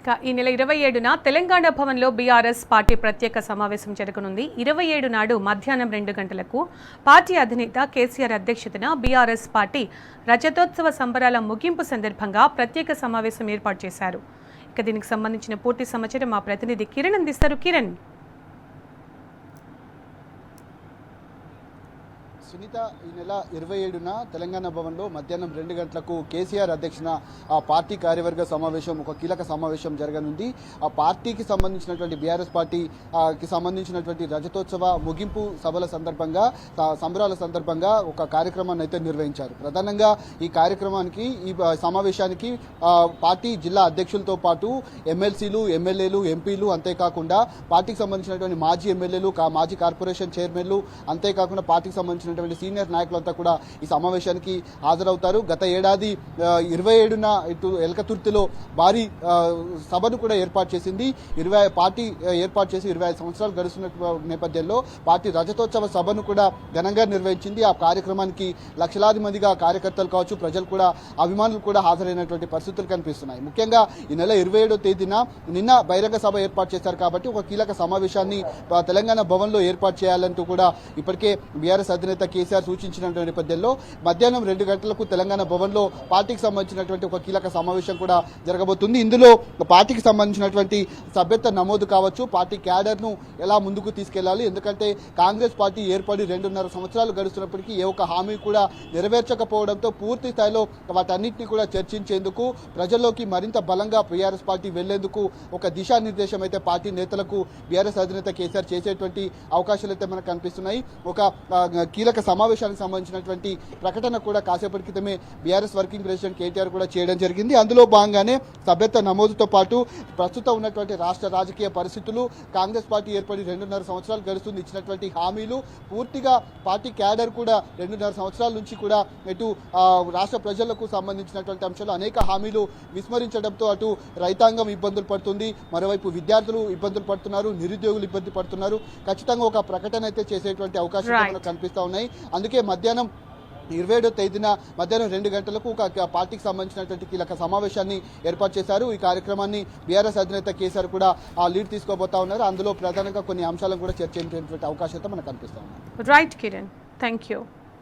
ఈ నెల 27న తెలంగాణ భవన్లో బీఆర్ఎస్ పార్టీ ప్రత్యేక సమావేశం జరగనుంది. 27 నాడు మధ్యాహ్నం 2 గంటలకు పార్టీ అధినేత కేసీఆర్ అధ్యక్షతన బీఆర్ఎస్ పార్టీ రజతోత్సవ సంబరాల ముగింపు సందర్భంగా ప్రత్యేక సమావేశం ఏర్పాటు చేశారు. ఇక దీనికి సంబంధించిన పూర్తి సమాచారం మా ప్రతినిధి కిరణ్ అందిస్తారు. కిరణ్, సునీత, ఈ నెల 27న తెలంగాణ భవన్లో మధ్యాహ్నం 2 గంటలకు కేసీఆర్ అధ్యక్షన ఆ పార్టీ కార్యవర్గ సమావేశం, ఒక కీలక సమావేశం జరగనుంది. ఆ పార్టీకి సంబంధించినటువంటి బీఆర్ఎస్ పార్టీకి సంబంధించినటువంటి రజతోత్సవ ముగింపు సభల సందర్భంగా, సంబరాల సందర్భంగా ఒక కార్యక్రమాన్ని అయితే నిర్వహించారు. ప్రధానంగా ఈ కార్యక్రమానికి, ఈ సమావేశానికి పార్టీ జిల్లా అధ్యక్షులతో పాటు ఎమ్మెల్సీలు, ఎమ్మెల్యేలు, ఎంపీలు, అంతేకాకుండా పార్టీకి సంబంధించినటువంటి మాజీ ఎమ్మెల్యేలు, మాజీ కార్పొరేషన్ చైర్మన్లు, అంతేకాకుండా పార్టీకి సంబంధించిన సీనియర్ నాయకులంతా కూడా ఈ సమావేశానికి హాజరవుతారు. గత ఏడాది 27న ఇటు ఎల్కతుర్తిలో భారీ సభను కూడా ఏర్పాటు చేసింది. పార్టీ ఏర్పాటు చేసి 25 సంవత్సరాలు గడుస్తున్న నేపథ్యంలో పార్టీ రజతోత్సవ సభను కూడా ఘనంగా నిర్వహించింది. ఆ కార్యక్రమానికి లక్షలాది మందిగా కార్యకర్తలు కావచ్చు, ప్రజలు కూడా, అభిమానులు కూడా హాజరైనటువంటి పరిస్థితులు కనిపిస్తున్నాయి. ముఖ్యంగా ఈ నెల 27వ తేదీన నిన్న బహిరంగ సభ ఏర్పాటు చేశారు కాబట్టి ఒక కీలక సమావేశాన్ని తెలంగాణ భవన్లో ఏర్పాటు చేయాలంటూ కూడా ఇప్పటికే బీఆర్ఎస్ అధినేత కేసీఆర్ సూచించిన నేపథ్యంలో మధ్యాహ్నం 2 గంటలకు తెలంగాణ భవన్లో పార్టీకి సంబంధించినటువంటి ఒక కీలక సమావేశం కూడా జరగబోతుంది. ఇందులో పార్టీకి సంబంధించినటువంటి సభ్యత్వ నమోదు కావచ్చు, పార్టీ క్యాడర్ను ఎలా ముందుకు తీసుకెళ్లాలి, ఎందుకంటే కాంగ్రెస్ పార్టీ ఏర్పడి 2.5 సంవత్సరాలు గడుస్తున్నప్పటికీ ఏ ఒక్క హామీ కూడా నెరవేర్చకపోవడంతో పూర్తి స్థాయిలో వాటన్నింటినీ కూడా చర్చించేందుకు, ప్రజల్లోకి మరింత బలంగా బీఆర్ఎస్ పార్టీ వెళ్లేందుకు ఒక దిశానిర్దేశం అయితే పార్టీ నేతలకు బీఆర్ఎస్ అధినేత కేసీఆర్ చేసేటువంటి అవకాశాలు అయితే మనకు కనిపిస్తున్నాయి. ఒక కీలక సమావేశానికి సంబంధించినటువంటి ప్రకటన కూడా కాసేపటి క్రితమే బీఆర్ఎస్ వర్కింగ్ ప్రెసిడెంట్ కేటీఆర్ కూడా చేయడం జరిగింది. అందులో భాగంగానే సభ్యత్వ నమోదుతో పాటు ప్రస్తుతం ఉన్నటువంటి రాష్ట్ర రాజకీయ పరిస్థితులు, కాంగ్రెస్ పార్టీ ఏర్పడి 2.5 సంవత్సరాలు గడుస్తుంది, ఇచ్చినటువంటి హామీలు, పూర్తిగా పార్టీ క్యాడర్ కూడా 2.5 సంవత్సరాల నుంచి కూడా ఇటు రాష్ట్ర ప్రజలకు సంబంధించినటువంటి అంశాలు అనేక హామీలు విస్మరించడంతో అటు రైతాంగం ఇబ్బందులు పడుతుంది, మరోవైపు విద్యార్థులు ఇబ్బందులు పడుతున్నారు, నిరుద్యోగులు ఇబ్బంది పడుతున్నారు. ఖచ్చితంగా ఒక ప్రకటన అయితే చేసేటువంటి అవకాశాలు కనిపిస్తూ ఉన్నాయి. అందుకే మధ్యాహ్నం 27వ తేదీన మధ్యాహ్నం 2 గంటలకు ఒక పార్టీకి సంబంధించినటువంటి కీలక సమావేశాన్ని ఏర్పాటు చేశారు. ఈ కార్యక్రమాన్ని బీఆర్ఎస్ అధినేత కేసీఆర్ కూడా లీడ్ తీసుకోబోతా ఉన్నారు. అందులో ప్రధానంగా కొన్ని అంశాలను కూడా చర్చించేటువంటి అవకాశం అయితే మనకు కనిపిస్తూ ఉన్నాయి. Right Kiran, thank you.